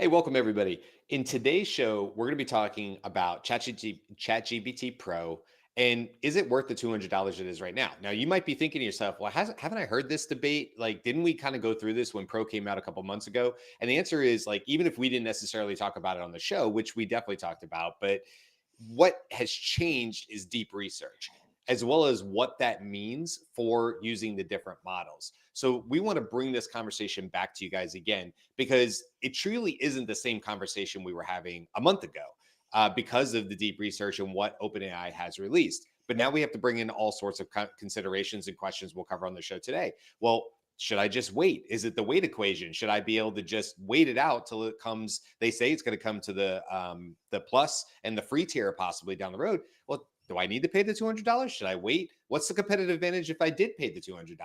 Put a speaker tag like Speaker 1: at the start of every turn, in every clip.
Speaker 1: Hey, welcome everybody. In today's show, we're going to be talking about ChatGPT Pro and is it worth the $200 it is right now? Now, you might be thinking to yourself, well, haven't I heard this debate? Like, didn't we kind of go through this when Pro came out a couple months ago? And the answer is like, even if we didn't necessarily talk about it on the show, which we definitely talked about, but what has changed is deep research, as well as what that means for using the different models. So we want to bring this conversation back to you guys again, because it truly isn't the same conversation we were having a month ago because of the deep research and what OpenAI has released. But now we have to bring in all sorts of considerations and questions we'll cover on the show today. Well, should I just wait? Is it the wait equation? Should I be able to just wait it out till it comes? They say it's going to come to the plus and the free tier possibly down the road. Well, do I need to pay the $200? Should I wait? What's the competitive advantage if I did pay the $200?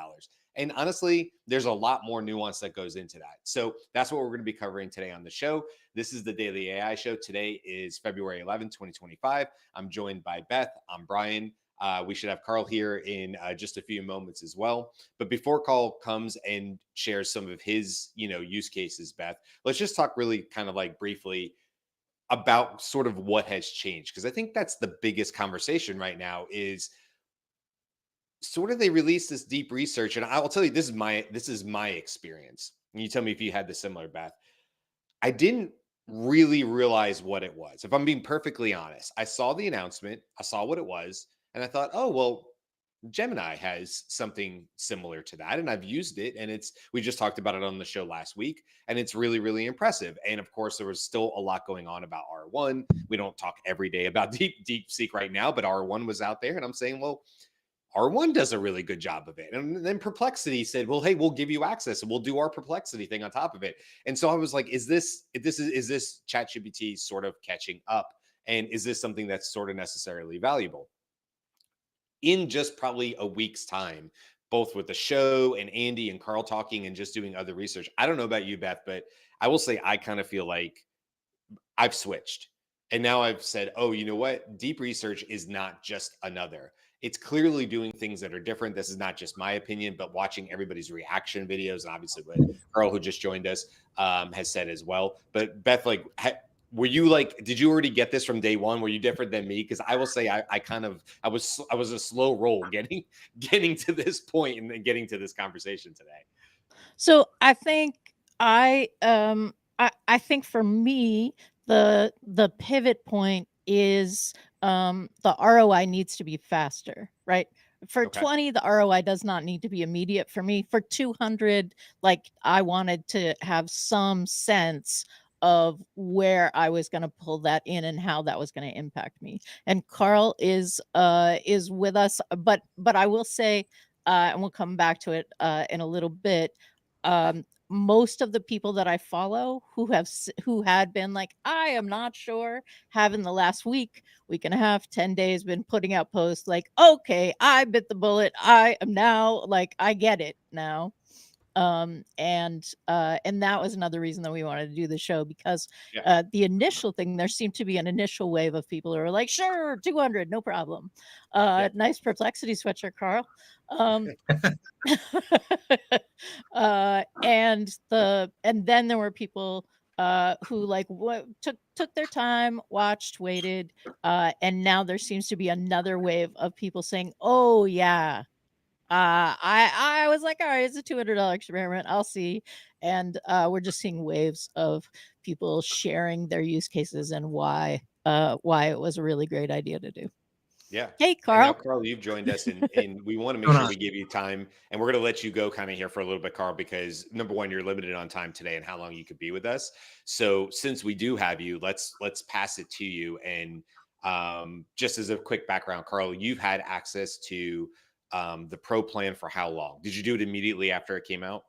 Speaker 1: And honestly, there's a lot more nuance that goes into that. So that's what we're going to be covering today on the show. This is the Daily AI Show. Today is February 11th, 2025. I'm joined by Beth. I'm Brian. We should have Karl here in just a few moments as well. But before Karl comes and shares some of his, use cases, Beth, let's just talk really kind of like briefly about sort of what has changed, because I think that's the biggest conversation right now is sort of they released this deep research, and I'll tell you this is my experience. And you tell me if you had the similar, Beth. I didn't really realize what it was. If I'm being perfectly honest, I saw the announcement, I saw what it was, and I thought, oh, well, Gemini has something similar to that. And I've used it. And we just talked about it on the show last week. And it's really, really impressive. And of course, there was still a lot going on about R1. We don't talk every day about deep seek right now, but R1 was out there. And I'm saying, well, R1 does a really good job of it. And then Perplexity said, well, hey, we'll give you access and we'll do our Perplexity thing on top of it. And so I was like, is this ChatGPT sort of catching up? And is this something that's sort of necessarily valuable? In just probably a week's time, both with the show and Andy and Karl talking and just doing other research. I don't know about you, Beth, but I will say I kind of feel like I've switched. And now I've said, oh, you know what? Deep research is not just another. It's clearly doing things that are different. This is not just my opinion, but watching everybody's reaction videos, and obviously what Karl, who just joined us, has said as well. But Beth, like, were you like, did you already get this from day one? Were you different than me? Because I will say I was a slow roll getting to this point and then getting to this conversation today.
Speaker 2: So I think for me the pivot point is the ROI needs to be faster, right? For
Speaker 1: Okay.
Speaker 2: 20, the ROI does not need to be immediate for me. For 200, like I wanted to have some sense of where I was going to pull that in and how that was going to impact me. And Karl is with us, but I will say and we'll come back to it in a little bit. Most of the people that I follow who had been like, I am not sure, have in the last week and a half, 10 days been putting out posts like, okay, I bit the bullet. I am now like, I get it now. And that was another reason that we wanted to do the show because
Speaker 1: Yeah.
Speaker 2: the initial thing, there seemed to be an initial wave of people who were like, sure, 200, no problem.
Speaker 1: Yeah.
Speaker 2: Nice Perplexity sweatshirt, Karl. um and then there were people who like what took their time, watched, waited, and now there seems to be another wave of people saying, oh yeah, I was like, all right, it's a $200 experiment, I'll see. And we're just seeing waves of people sharing their use cases and why it was a really great idea to do.
Speaker 1: Yeah.
Speaker 2: Hey,
Speaker 1: And now,
Speaker 2: Karl.
Speaker 1: Karl, you've joined us, and we want to make
Speaker 3: Going
Speaker 1: sure
Speaker 3: on.
Speaker 1: we give you time. And we're going to let you go kind of here for a little bit, Karl, because number one, you're limited on time today and how long you could be with us. So since we do have you, let's pass it to you. And just as a quick background, Karl, you've had access to the Pro plan for how long? Did you do it immediately after it came out?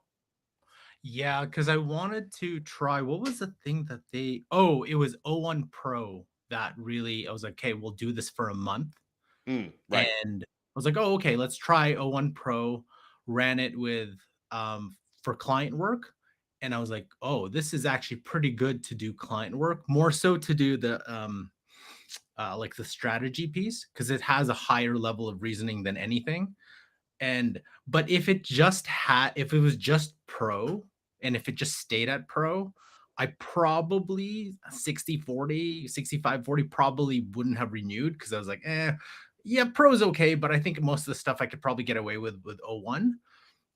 Speaker 3: Yeah, because I wanted to try what was the thing that it was O1 Pro that really I was like, okay, we'll do this for a month.
Speaker 1: Right.
Speaker 3: And I was like, oh, okay, let's try O1 Pro. Ran it with for client work. And I was like, oh, this is actually pretty good to do client work, more so to do the like the strategy piece, because it has a higher level of reasoning than anything. And but if it was just pro and if it just stayed at pro, I probably 60-40, 65-40 probably wouldn't have renewed because I was like, yeah, Pro's okay, but I think most of the stuff I could probably get away with O1.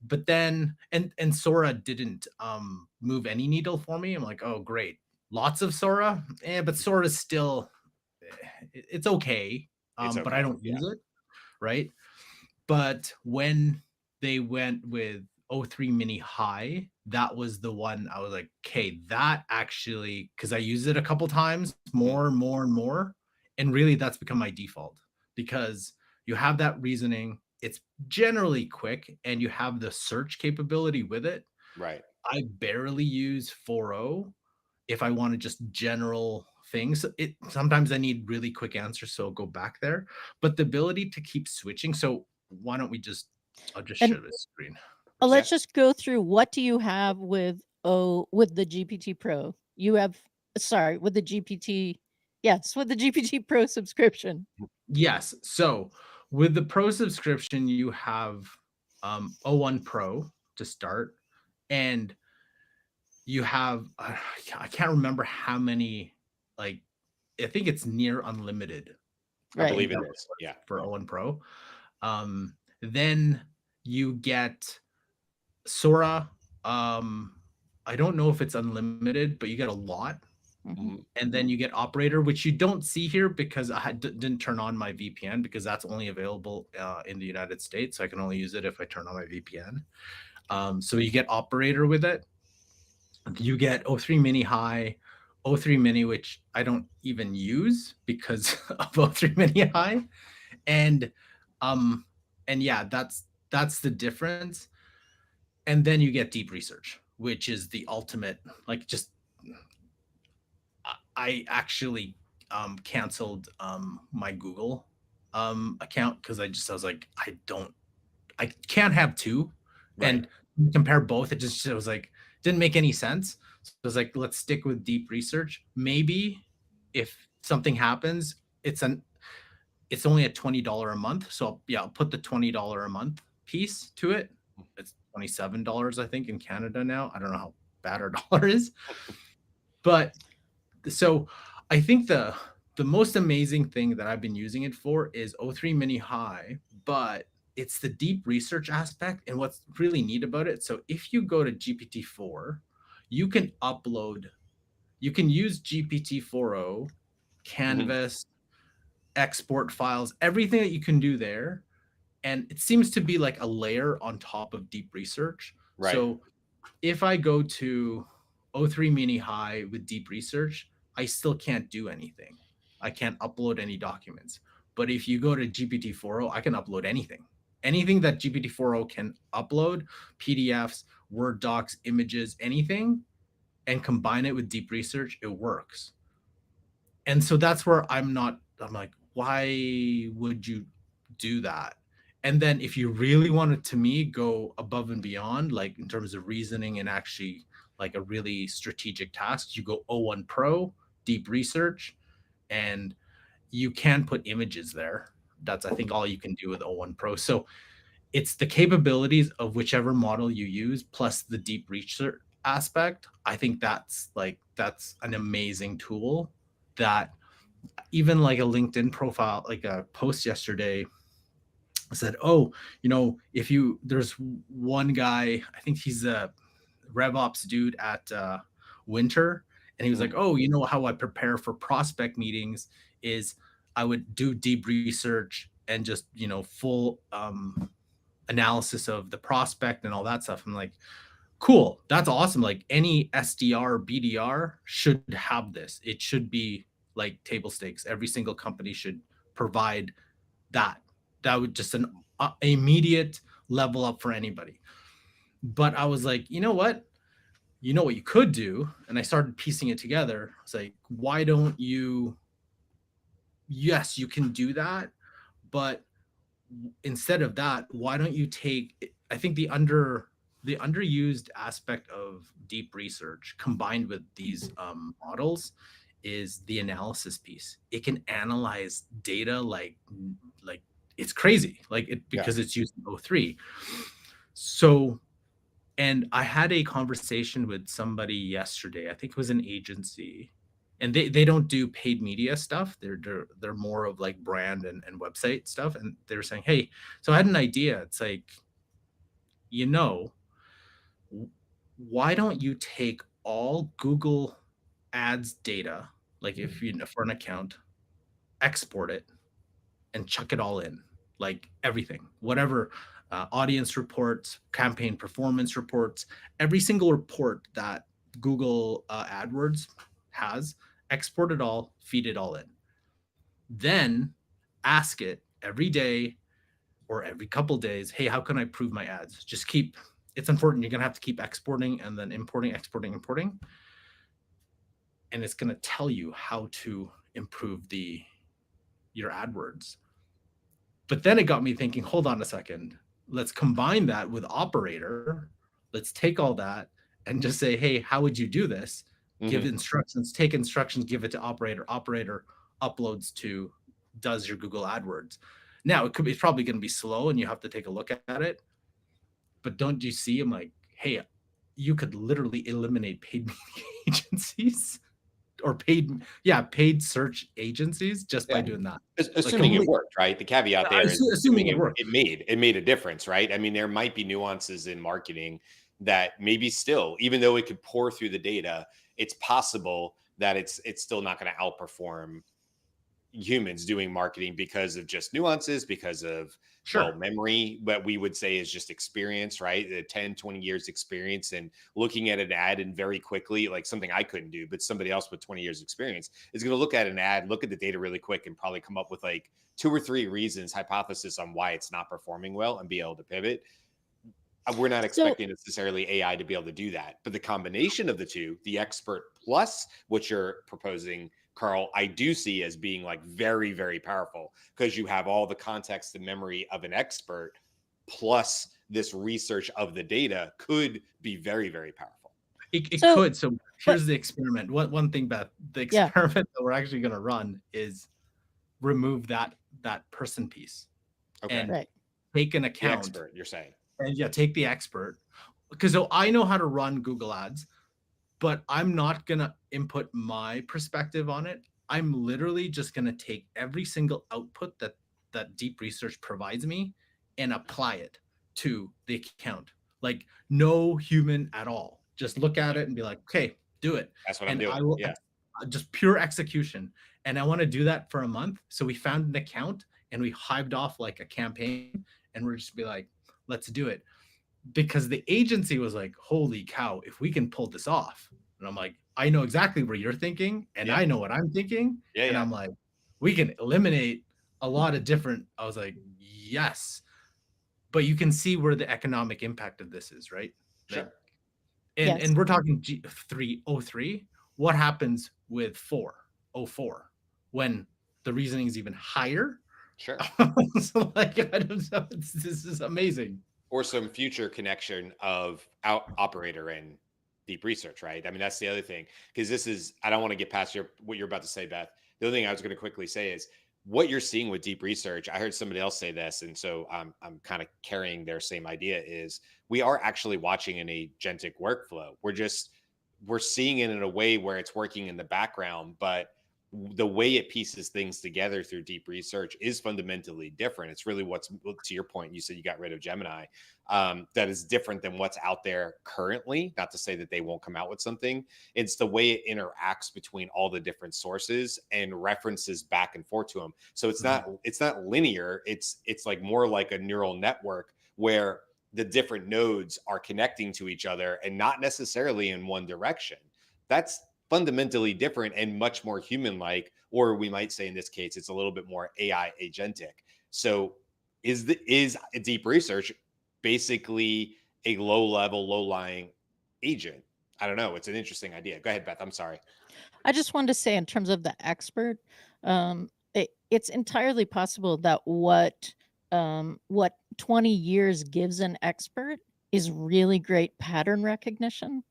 Speaker 3: But then and Sora didn't move any needle for me. I'm like, oh great. Lots of Sora, but Sora's still it's okay.
Speaker 1: It's
Speaker 3: But I
Speaker 1: okay.
Speaker 3: don't
Speaker 1: Yeah.
Speaker 3: use it, right? But when they went with O3 Mini High, that was the one I was like, okay, that actually, because I used it a couple times, more and more and more. And really, that's become my default because you have that reasoning. It's generally quick and you have the search capability with it.
Speaker 1: Right.
Speaker 3: I barely use 4.0 if I want to just general things. It sometimes I need really quick answers, so I'll go back there. But the ability to keep switching. So why don't we just I'll just
Speaker 2: And
Speaker 3: share this screen.
Speaker 1: Yeah.
Speaker 2: let's just go through what do you have with with the GPT Pro? You have sorry, with the GPT yes, with the GPT Pro subscription.
Speaker 3: Yes. So with the Pro subscription, you have O1 Pro to start, and you have I can't remember how many, like I think it's near unlimited.
Speaker 1: I
Speaker 2: Right.
Speaker 1: believe it is. Yeah.
Speaker 3: For O1 Pro. Then you get Sora. I don't know if it's unlimited, but you get a lot.
Speaker 2: Mhm.
Speaker 3: And then you get Operator, which you don't see here because didn't turn on my VPN because that's only available in the United States. So I can only use it if I turn on my VPN. So you get Operator with it. You get O3 Mini High, O3 Mini, which I don't even use because of O3 Mini High. And um and yeah, that's the difference. And then you get Deep Research, which is the ultimate, like just I actually canceled my Google account because I was like, I can't have two
Speaker 1: Right.
Speaker 3: and compare both. It was like didn't make any sense. So I was like, let's stick with Deep Research. Maybe if something happens, it's only at $20 a month. So yeah, I'll put the $20 a month piece to it. It's $27, I think, in Canada now. I don't know how bad our dollar is. But so I think the most amazing thing that I've been using it for is O3 Mini High, but it's the deep research aspect and what's really neat about it. So if you go to GPT-4, you can you can use GPT-4o,
Speaker 1: Mhm.
Speaker 3: Canvas, export files, everything that you can do there. And it seems to be like a layer on top of deep research.
Speaker 1: Right.
Speaker 3: So if I go to O3 Mini High with deep research, I still can't do anything. I can't upload any documents. But if you go to GPT-4o, I can upload anything. Anything that GPT-4o can upload, PDFs, Word docs, images, anything, and combine it with deep research, it works. And so that's where I'm like, why would you do that? And then if you really wanted to me go above and beyond, like in terms of reasoning and actually like a really strategic task, you go O1 Pro, deep research, and you can put images there. That's I think all you can do with O1 Pro. So it's the capabilities of whichever model you use plus the deep research aspect. I think that's an amazing tool that even like a LinkedIn profile, like a post yesterday said, oh, if there's one guy, I think he's a RevOps dude at Winter, and he was like,
Speaker 1: Mhm.
Speaker 3: oh, how I prepare for prospect meetings is I would do deep research and just, full analysis of the prospect and all that stuff. I'm like, cool, that's awesome. Like any SDR, BDR should have this. It should be like table stakes. Every single company should provide that. That would just an immediate level up for anybody. But I was like, you know what? You know what you could do? And I started piecing it together. It's like, why don't you? Yes, you can do that, but instead of that, why don't you take? I think the underused aspect of deep research combined with these models is the analysis piece. It can analyze data like it's crazy, like it
Speaker 1: Yeah.
Speaker 3: because it's using O3. So And I had a conversation with somebody yesterday. I think it was an agency, and they don't do paid media stuff. They're more of like brand and website stuff. And they were saying, hey, so I had an idea. It's like, you know, why don't you take all Google Ads data, like if you for an account, export it and chuck it all in, like everything, whatever, audience reports, campaign performance reports, every single report that Google AdWords has, export it all, feed it all in. Then ask it every day or every couple days, hey, how can I improve my ads? Just keep, it's important. You're going to have to keep exporting and then importing, exporting, importing. And it's going to tell you how to improve your AdWords. But then it got me thinking, hold on a second. Let's combine that with Operator. Let's take all that and just say, hey, how would you do this? Give instructions, take instructions, give it to Operator. Operator uploads to, does your Google AdWords. Now it's probably going to be slow and you have to take a look at it. But don't you see? I'm like, hey, you could literally eliminate paid media agencies or paid search agencies just by doing that.
Speaker 1: Assuming it worked, right? The caveat there is
Speaker 3: assuming it worked.
Speaker 1: It made a difference, right? I mean, there might be nuances in marketing that maybe still, even though it could pour through the data, it's possible that it's still not going to outperform humans doing marketing because of just nuances, because of memory, but we would say is just experience, right? The 10, 20 years experience and looking at an ad and very quickly, like something I couldn't do, but somebody else with 20 years experience is going to look at an ad, look at the data really quick and probably come up with like 2 or 3 reasons, hypothesis on why it's not performing well and be able to pivot. We're not expecting necessarily AI to be able to do that, but the combination of the two, the expert plus what you're proposing, Karl, I do see as being like very, very powerful because you have all the context and memory of an expert plus this research of the data could be very, very powerful.
Speaker 3: It could. So here's the experiment. One thing, Beth, the experiment that we're actually going to run is remove that person piece.
Speaker 1: Okay.
Speaker 3: And take an account.
Speaker 1: The expert, you're saying.
Speaker 3: And take the expert. Because so I know how to run Google Ads, but I'm not going to input my perspective on it. I'm literally just going to take every single output that deep research provides me and apply it to the account. Like no human at all. Just look at it and be like, okay, do it.
Speaker 1: That's what I'm doing.
Speaker 3: Just pure execution. And I want to do that for a month. So we found an account and we hived off like a campaign and we're just be like, let's do it. Because the agency was like, holy cow, if we can pull this off. And I'm like, I know exactly where you're thinking and I know what I'm thinking. And I'm like, we can eliminate a lot of different, I was like, yes. But you can see where the economic impact of this is, right?
Speaker 1: Sure.
Speaker 3: And we're talking 303. What happens with 404 when the reasoning is even higher?
Speaker 1: Sure.
Speaker 3: So like, I don't know, this is amazing.
Speaker 1: Or some future connection of Operator and deep research, right? I mean, that's the other thing, because this is, I don't want to get past what you're about to say, Beth. The other thing I was going to quickly say is what you're seeing with deep research. I heard somebody else say this, and so I'm kind of carrying their same idea, is we are actually watching an agentic workflow. We're seeing it in a way where it's working in the background, but the way it pieces things together through deep research is fundamentally different. It's really what's, to your point, you said you got rid of Gemini, that is different than what's out there currently. Not to say that they won't come out with something. It's the way it interacts between all the different sources and references back and forth to them. So it's not linear. It's like more like a neural network where the different nodes are connecting to each other and not necessarily in one direction. That's fundamentally different and much more human-like, or we might say in this case, it's a little bit more AI agentic. So is deep research basically a low-level, low-lying agent? I don't know. It's an interesting idea. Go ahead, Beth. I'm sorry.
Speaker 2: I just wanted to say, in terms of the expert, it's entirely possible that what 20 years gives an expert is really great pattern recognition,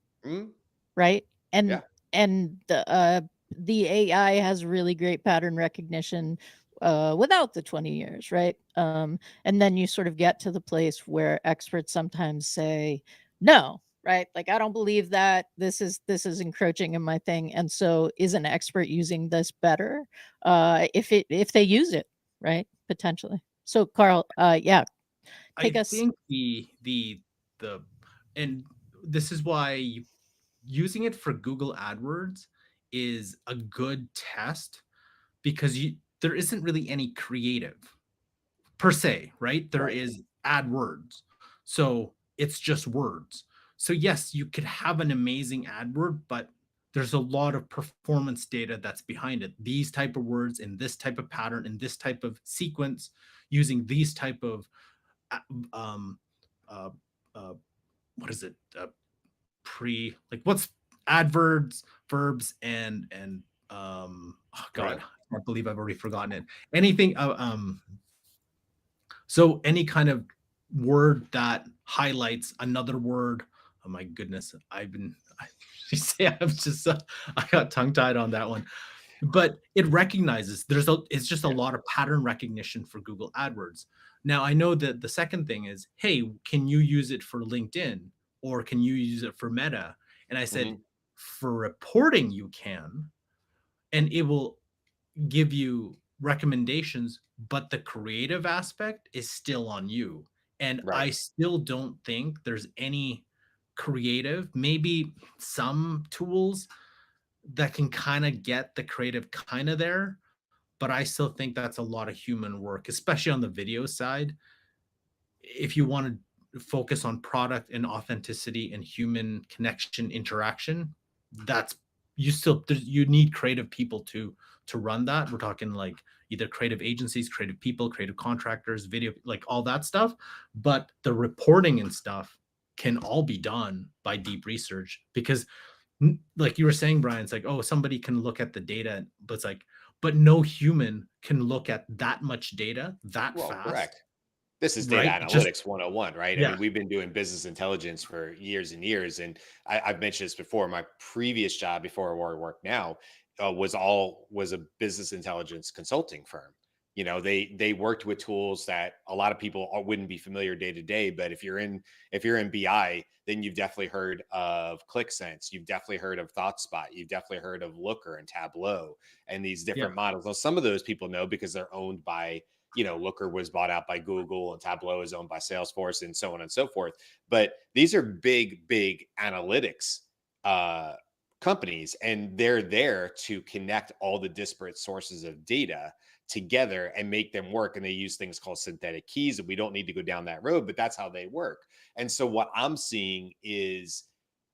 Speaker 2: right? And the AI has really great pattern recognition without the 20 years, right? And then you sort of get to the place where experts sometimes say, no, right? Like, I don't believe that this is encroaching in my thing. And so is an expert using this better? If they use it, right? Potentially. So Carl, yeah,
Speaker 3: I
Speaker 2: take us.
Speaker 3: think the and this is why using it for Google AdWords is a good test, because there isn't really any creative per se, right? There
Speaker 1: Right.
Speaker 3: is AdWords. So it's just words. So yes, you could have an amazing AdWord, but there's a lot of performance data that's behind it. These type of words in this type of pattern, in this type of sequence, using these type of uh, um uh, uh what is it? Like what's adverbs, verbs, and oh god,
Speaker 1: Right.
Speaker 3: I believe I've already forgotten it. Anything so any kind of word that highlights another word. Oh my goodness, you say I'm just I got tongue tied on that one. But it recognizes it's just a
Speaker 1: Yeah.
Speaker 3: lot of pattern recognition for Google AdWords. Now I know that the second thing is, hey, can you use it for LinkedIn, or can you use it for Meta? And I said,
Speaker 1: Hmm.
Speaker 3: for reporting you can, and it will give you recommendations, but the creative aspect is still on you. And I
Speaker 1: Right.
Speaker 3: still don't think there's any creative, maybe some tools that can kind of get the creative kind of there, but I still think that's a lot of human work, especially on the video side. If you want to focus on product and authenticity and human connection interaction, that's you need creative people to run that. We're talking like either creative agencies, creative people, creative contractors, video, like all that stuff. But the reporting and stuff can all be done by deep research, because like you were saying, Brian, it's like, oh, somebody can look at the data, but it's like, but no human can look at that much data that
Speaker 1: Well,
Speaker 3: fast,
Speaker 1: correct. This is data
Speaker 3: right? Just
Speaker 1: analytics 101, right? I
Speaker 3: yeah,
Speaker 1: mean, we've been doing business intelligence for years and years. And I've mentioned this before. My previous job before where I work now was a business intelligence consulting firm. They worked with tools that a lot of people wouldn't be familiar day to day. But if you're in BI, then you've definitely heard of ClickSense. You've definitely heard of ThoughtSpot. You've definitely heard of Looker and Tableau and these
Speaker 3: yeah,
Speaker 1: different models. Now, some of those people know because they're owned by Looker was bought out by Google and Tableau is owned by Salesforce and so on and so forth. But these are big, big analytics uh, companies, and they're there to connect all the disparate sources of data together and make them work. And they use things called synthetic keys, and we don't need to go down that road, but that's how they work. And so what I'm seeing is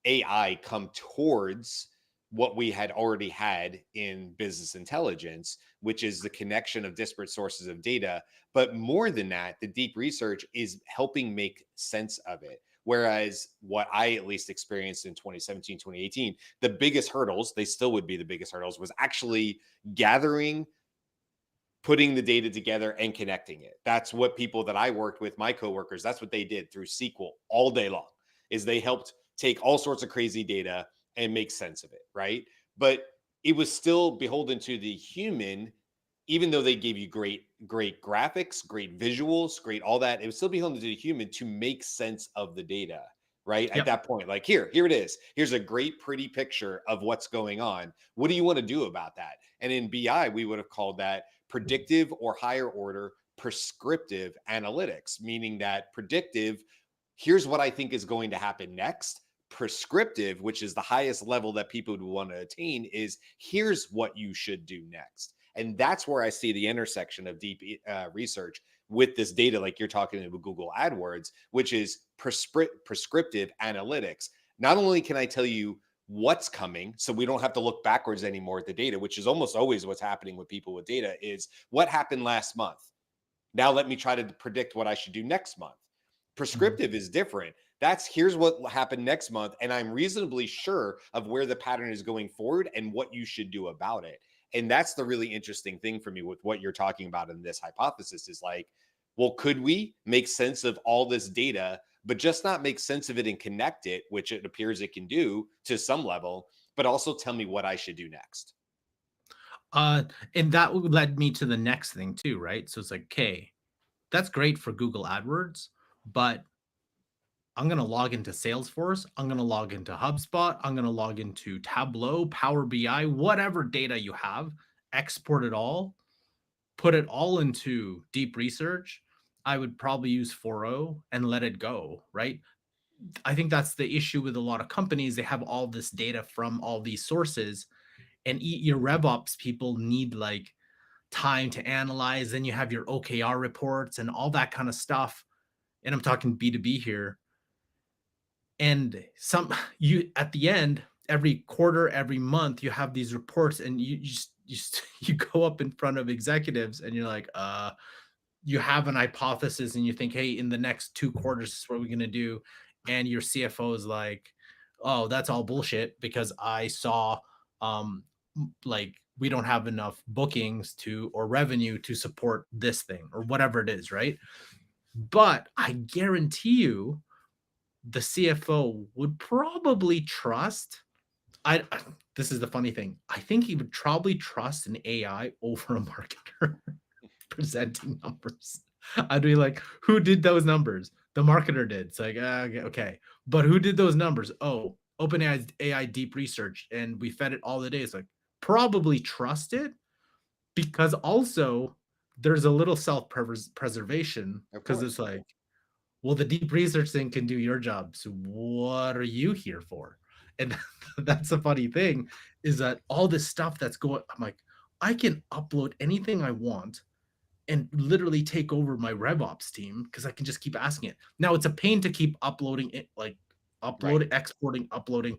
Speaker 1: AI come towards what we had already had in business intelligence, which is the connection of disparate sources of data. But more than that, the deep research is helping make sense of it. Whereas what I at least experienced in 2017, 2018, the biggest hurdles, they still would be the biggest hurdles, was actually gathering, putting the data together and connecting it. That's what people that I worked with, my coworkers, that's what they did through SQL all day long, is they helped take all sorts of crazy data and make sense of it, right? But it was still beholden to the human, even though they gave you great graphics, great visuals, great all that, it was still beholden to the human to make sense of the data, right? At
Speaker 3: yep.
Speaker 1: that point, like here it is. Here's a great, pretty picture of what's going on. What do you want to do about that? And in BI, we would have called that predictive or higher order prescriptive analytics, meaning that predictive, here's what I think is going to happen next. Prescriptive, which is the highest level that people would want to attain, is here's what you should do next. And that's where I see the intersection of deep research with this data, like you're talking about Google AdWords, which is prescriptive analytics. Not only can I tell you what's coming, so we don't have to look backwards anymore at the data, which is almost always what's happening with people with data, is what happened last month. Now let me try to predict what I should do next month.
Speaker 3: Mhm.
Speaker 1: Prescriptive is different. That's here's what will happen next month, and I'm reasonably sure of where the pattern is going forward and what you should do about it. And that's the really interesting thing for me with what you're talking about in this hypothesis is like, well, could we make sense of all this data, but just not make sense of it and connect it, which it appears it can do to some level, but also tell me what I should do next?
Speaker 3: Uh, and that led me to the next thing too, right? So it's like, okay, that's great for Google AdWords, but I'm going to log into Salesforce. I'm going to log into HubSpot. I'm going to log into Tableau, Power BI, whatever data you have, export it all, put it all into deep research. I would probably use 4.0 and let it go, right? I think that's the issue with a lot of companies. They have all this data from all these sources, and your RevOps people need like time to analyze. Then you have your OKR reports and all that kind of stuff. And I'm talking B2B here. And you at the end, every quarter, every month, you have these reports, and you go up in front of executives, and you're like, you have an hypothesis, and you think, hey, in the next 2 quarters, this is what we're gonna do, and your CFO is like, oh, that's all bullshit because I saw, like we don't have enough bookings or revenue to support this thing or whatever it is, right? But I guarantee you, the CFO would probably trust. This is the funny thing. I think he would probably trust an AI over a marketer presenting numbers. I'd be like, who did those numbers? The marketer did. It's like, okay. But who did those numbers? Oh, OpenAI's AI deep research, and we fed it all the day. It's like, probably trust it, because also there's a little self-preservation,
Speaker 1: Of
Speaker 3: because
Speaker 1: course.
Speaker 3: it's like, well, the deep research thing can do your job. So what are you here for? And that's the funny thing, is that all this stuff that's going, I'm like, I can upload anything I want and literally take over my RevOps team because I can just keep asking it. Now it's a pain to keep uploading it, like
Speaker 1: Right.
Speaker 3: exporting, uploading,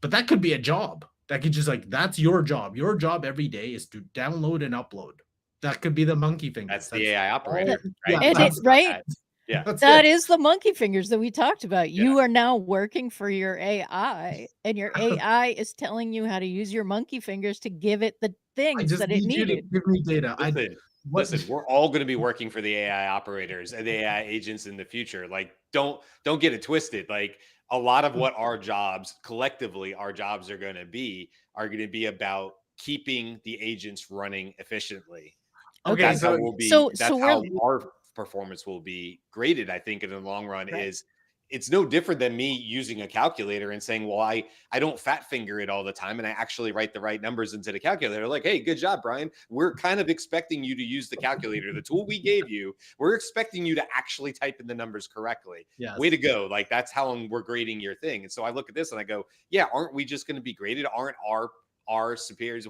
Speaker 3: but that could be a job. That could just like, that's your job. Your job every day is to download and upload. That could be the monkey fingers.
Speaker 1: That's the AI
Speaker 3: all.
Speaker 1: operator,
Speaker 3: Yeah,
Speaker 1: right?
Speaker 2: And
Speaker 1: Talk
Speaker 2: it
Speaker 3: that's
Speaker 1: about
Speaker 2: right?
Speaker 1: that. Yeah.
Speaker 3: that's
Speaker 2: That
Speaker 3: it.
Speaker 2: is the monkey fingers that we talked about.
Speaker 1: Yeah.
Speaker 2: You are now working for your AI, and your AI is telling you how to use your monkey fingers to give it the
Speaker 3: I
Speaker 2: things
Speaker 3: just
Speaker 2: that it
Speaker 3: need you to
Speaker 2: needed.
Speaker 3: give me data. What?
Speaker 1: Listen, we're all going to be working for the AI operators and the AI agents in the future. Like, don't get it twisted. Like, a lot of what our jobs collectively, our jobs are going to be about keeping the agents running efficiently.
Speaker 3: Okay,
Speaker 2: Okay.
Speaker 1: That's how
Speaker 3: so
Speaker 1: we'll be.
Speaker 2: So
Speaker 1: That's
Speaker 2: we're
Speaker 1: how our performance will be graded. I think in the long run
Speaker 2: right.
Speaker 1: is it's no different than me using a calculator and saying, well, I don't fat finger it all the time, and I actually write the right numbers into the calculator. Like, hey, good job, Brian. We're kind of expecting you to use the calculator, the tool we gave you. We're expecting you to actually type in the numbers correctly. Way
Speaker 3: yes.
Speaker 1: to go. Like, that's how we're grading your thing. And so I look at this and I go, yeah, aren't we just going to be graded? Aren't our superiors,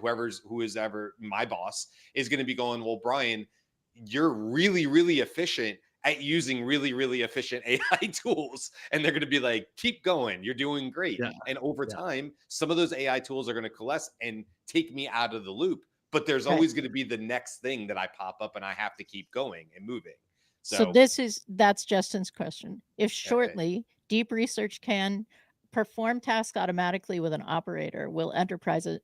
Speaker 1: who is ever my boss, is going to be going, well, Brian, you're really, really efficient at using really, really efficient AI tools. And they're going to be like, keep going. You're doing great.
Speaker 3: Yeah.
Speaker 1: And over
Speaker 3: Yeah.
Speaker 1: time, some of those AI tools are going to coalesce and take me out of the loop. But there's
Speaker 2: Right.
Speaker 1: always going to be the next thing that I pop up and I have to keep going and moving.
Speaker 2: So
Speaker 1: So,
Speaker 2: that's Justin's question. If
Speaker 1: okay.
Speaker 2: shortly deep research can perform tasks automatically with an operator, will enterprises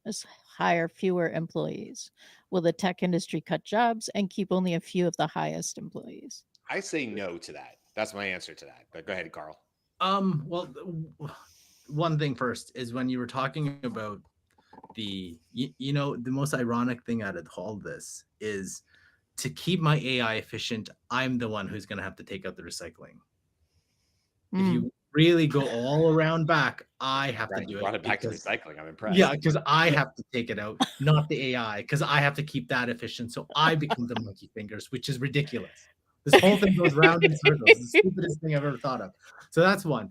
Speaker 2: hire fewer employees? Will the tech industry cut jobs and keep only a few of the highest employees?
Speaker 1: I say no to that. That's my answer to that. But go ahead, Carl.
Speaker 3: Well, one thing first is when you were talking about the most ironic thing out of all this is, to keep my AI efficient, I'm the one who's going to have to take out the recycling. If
Speaker 2: Mm.
Speaker 3: you really go all around back, I have to
Speaker 1: Right.
Speaker 3: do
Speaker 1: Brought
Speaker 3: it
Speaker 1: it back to
Speaker 3: because,
Speaker 1: recycling. I'm impressed.
Speaker 3: yeah, because I have to take it out, not the AI, because I have to keep that efficient. So I become the monkey fingers, which is ridiculous. This whole thing goes round in circles. It's the stupidest thing I've ever thought of. So that's one.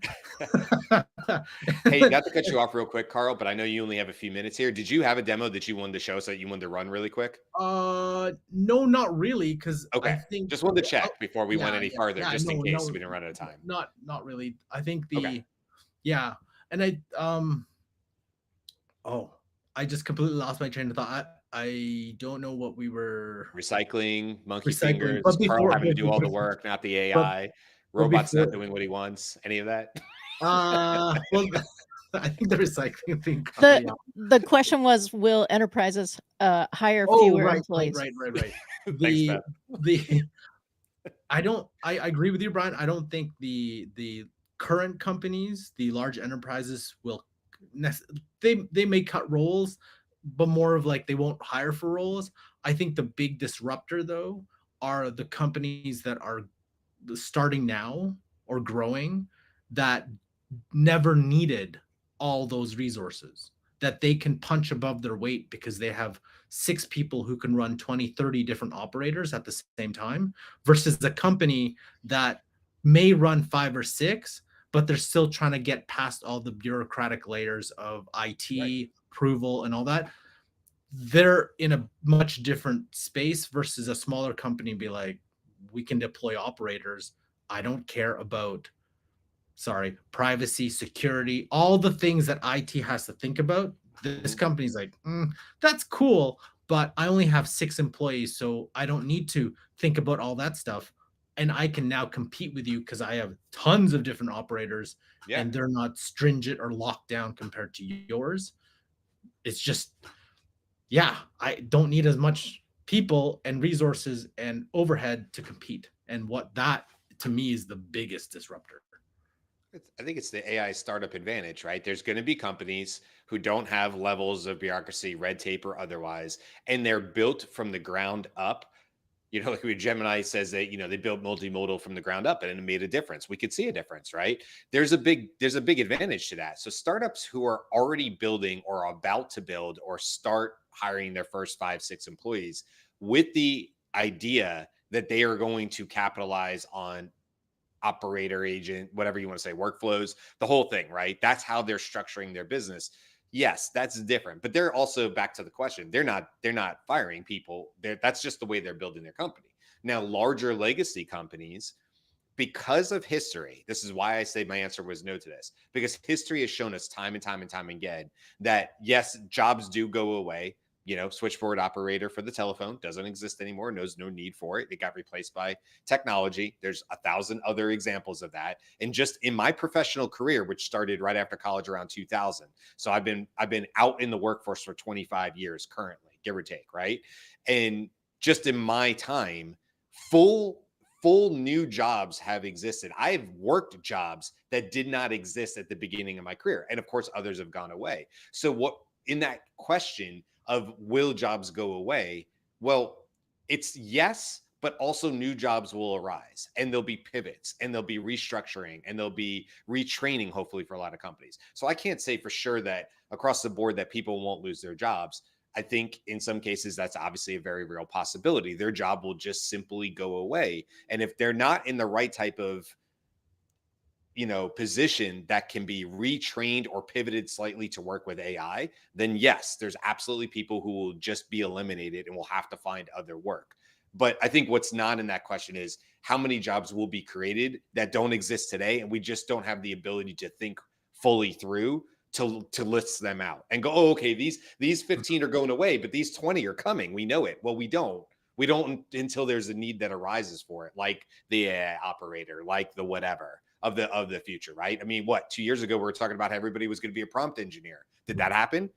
Speaker 1: Hey, not to cut you off real quick, Carl, but I know you only have a few minutes here. Did you have a demo that you wanted to show us that you wanted to run really quick?
Speaker 3: No, not really, because I
Speaker 1: Okay.
Speaker 3: think,
Speaker 1: Just wanted to check before we went
Speaker 3: yeah,
Speaker 1: any farther, just in
Speaker 3: no,
Speaker 1: case we didn't run out of time.
Speaker 3: not really. I think
Speaker 1: Okay.
Speaker 3: yeah, and I just completely lost my train of thought. I don't know what we were
Speaker 1: Recycling, monkey
Speaker 3: recycling,
Speaker 1: fingers, Carl having to do all the work, not the
Speaker 3: but
Speaker 1: AI,
Speaker 3: but
Speaker 1: robots not
Speaker 3: before,
Speaker 1: doing what he wants, any of that?
Speaker 3: well, I think the recycling thing caught me off.
Speaker 2: The question was, will enterprises hire
Speaker 3: Oh,
Speaker 2: fewer
Speaker 3: right.
Speaker 2: employees?
Speaker 1: Thanks,
Speaker 3: The
Speaker 1: Beth.
Speaker 3: I agree with you, Brian. I don't think the current companies, the large enterprises, will they may cut roles, but more of like they won't hire for roles. I think the big disruptor though are the companies that are starting now or growing, that never needed all those resources, that they can punch above their weight because they have 6 people who can run 20, 30 different operators at the same time, versus the company that may run 5 or 6, but they're still trying to get past all the bureaucratic layers of IT
Speaker 1: Right.
Speaker 3: approval and all that. They're in a much different space versus a smaller company be like, we can deploy operators. I don't care about privacy, security, all the things that IT has to think about. This
Speaker 1: Mhm.
Speaker 3: company's like, that's cool, but I only have 6 employees, so I don't need to think about all that stuff. And I can now compete with you because I have tons of different operators
Speaker 1: Yeah.
Speaker 3: and they're not stringent or locked down compared to yours. It's just, yeah, I don't need as much people and resources and overhead to compete. And what that to me is the biggest disruptor.
Speaker 1: I think it's the AI startup advantage, right? There's going to be companies who don't have levels of bureaucracy, red tape, or otherwise, and they're built from the ground up. Like when Gemini says that, they built multimodal from the ground up and it made a difference. We could see a difference, right? There's a big advantage to that. So startups who are already building or about to build or start hiring their first 5, 6 employees with the idea that they are going to capitalize on operator, agent, whatever you want to say, workflows, the whole thing, right? That's how they're structuring their business. Yes, that's different, but they're also, back to the question, they're not firing people. That's just the way they're building their company. Now, larger legacy companies, because of history, this is why I say my answer was no to this, because history has shown us time and time and time again that yes, jobs do go away. Switchboard operator for the telephone doesn't exist anymore. Knows no need for it. It got replaced by technology. There's 1,000 other examples of that. And just in my professional career, which started right after college around 2000, so I've been out in the workforce for 25 years currently, give or take, right? And just in my time, full new jobs have existed. I've worked jobs that did not exist at the beginning of my career, and of course others have gone away. So what, in that question of will jobs go away, well, it's yes, but also new jobs will arise, and there'll be pivots, and there'll be restructuring, and there'll be retraining, hopefully, for a lot of companies. So I can't say for sure that across the board that people won't lose their jobs. I think in some cases that's obviously a very real possibility. Their job will just simply go away. And if they're not in the right type of, position that can be retrained or pivoted slightly to work with AI, then yes, there's absolutely people who will just be eliminated and will have to find other work. But I think what's not in that question is how many jobs will be created that don't exist today, and we just don't have the ability to think fully through to list them out and go, oh, okay, these 15 are going away, but these 20 are coming. We know it. Well, we don't. We don't until there's a need that arises for it, like the AI operator, like the whatever of the future, right? I mean, what, 2 years ago we were talking about how everybody was going to be a prompt engineer. Did that happen?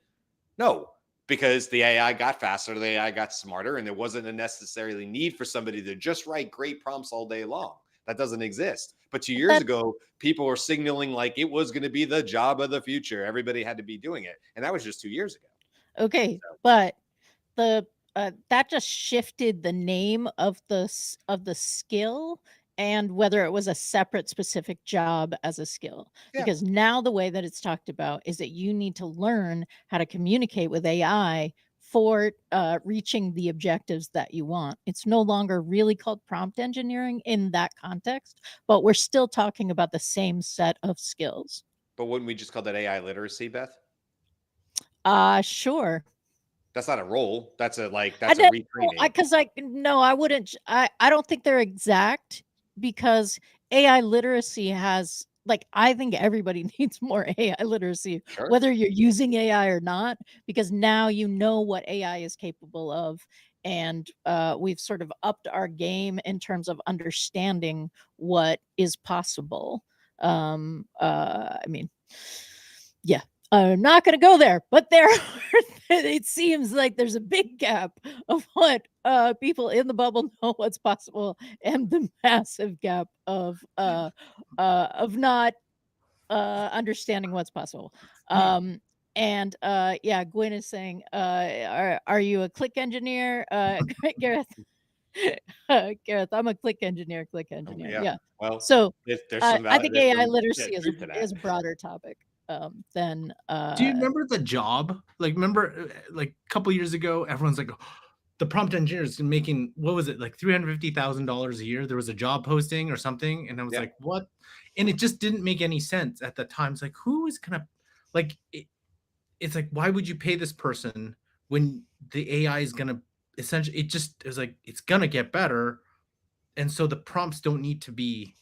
Speaker 1: No, because the AI got faster, the AI got smarter, and there wasn't a necessarily need for somebody to just write great prompts all day long. That doesn't exist. But 2 years
Speaker 2: That
Speaker 1: ago, people were signaling like it was going to be the job of the future. Everybody had to be doing it, and that was just 2 years ago.
Speaker 2: okay,
Speaker 1: So,
Speaker 2: but the that just shifted the name of of the skill and whether it was a separate specific job as a skill.
Speaker 1: yeah.
Speaker 2: Because now the way that it's talked about is that you need to learn how to communicate with AI for reaching the objectives that you want. It's no longer really called prompt engineering in that context, but we're still talking about the same set of skills.
Speaker 1: But wouldn't we just call that AI literacy, Beth?
Speaker 2: Sure.
Speaker 1: That's not a role. That's a
Speaker 2: I
Speaker 1: that's a
Speaker 2: know,
Speaker 1: retraining.
Speaker 2: I wouldn't I don't think they're exact because AI literacy has I think everybody needs more AI literacy,
Speaker 1: Sure.
Speaker 2: whether you're using AI or not, because now you know what AI is capable of, and, we've sort of upped our game in terms of understanding what is possible. I mean, yeah, I'm not gonna go there, but there are it seems like there's a big gap of what, people in the bubble know what's possible and the massive gap of not, understanding what's possible. And, yeah, Gwen is saying, "Are you a click engineer?" Gareth Gareth, I'm a click engineer.
Speaker 1: Yeah.
Speaker 2: Yeah.
Speaker 1: Well,
Speaker 2: So
Speaker 1: there's some
Speaker 2: I think
Speaker 1: there's
Speaker 2: AI
Speaker 1: some
Speaker 2: literacy is
Speaker 1: truth to that.
Speaker 2: a broader topic than
Speaker 3: Do you remember the job? Like, remember, like a couple years ago, everyone's like, the prompt engineers making, what was it, like $350,000 a year? There was a job posting or something, and I was
Speaker 1: Yeah.
Speaker 3: like, what? And it just didn't make any sense at the time. It's like, who is gonna, like, it's like, why would you pay this person when the AI is gonna essentially? It was like, it's gonna get better, and so the prompts don't need to be.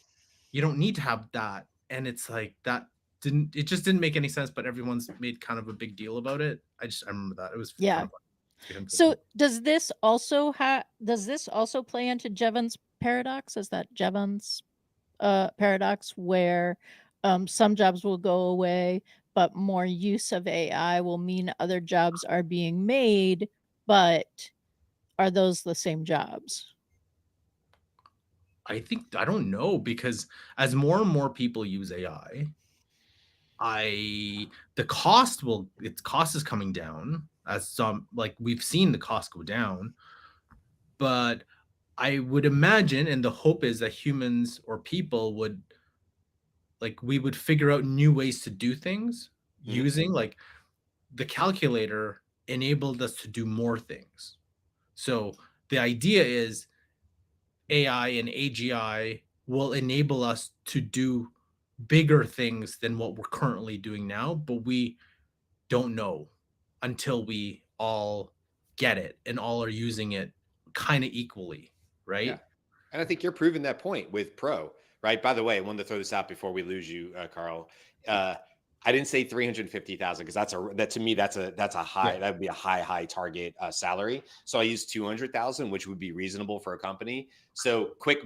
Speaker 3: You don't need to have that, and it's like that didn't. It just didn't make any sense. But everyone's made kind of a big deal about it. I remember that it was kind
Speaker 2: yeah.
Speaker 3: of like
Speaker 2: So
Speaker 3: 350.
Speaker 2: does this also play into Jevons paradox? Is that Jevons paradox where some jobs will go away, but more use of AI will mean other jobs are being made, but are those the same jobs?
Speaker 3: I don't know because as more and more people use AI, the cost is coming down as some like we've seen the cost go down, but I would imagine and the hope is that humans or people would like we would figure out new ways to do things
Speaker 1: Mhm.
Speaker 3: using like the calculator enabled us to do more things. So the idea is AI and AGI will enable us to do bigger things than what we're currently doing now, but we don't know until we all get it and all are using it kind of equally,
Speaker 1: Yeah.
Speaker 3: right?
Speaker 1: And I think you're proving that point with Pro, right? By the way, I wanted to throw this out before we lose you, Carl. Uh, I didn't say 350,000 because that to me that's a
Speaker 3: Yeah.
Speaker 1: high, that would be a high target salary. So I use 200,000, which would be reasonable for a company. So quick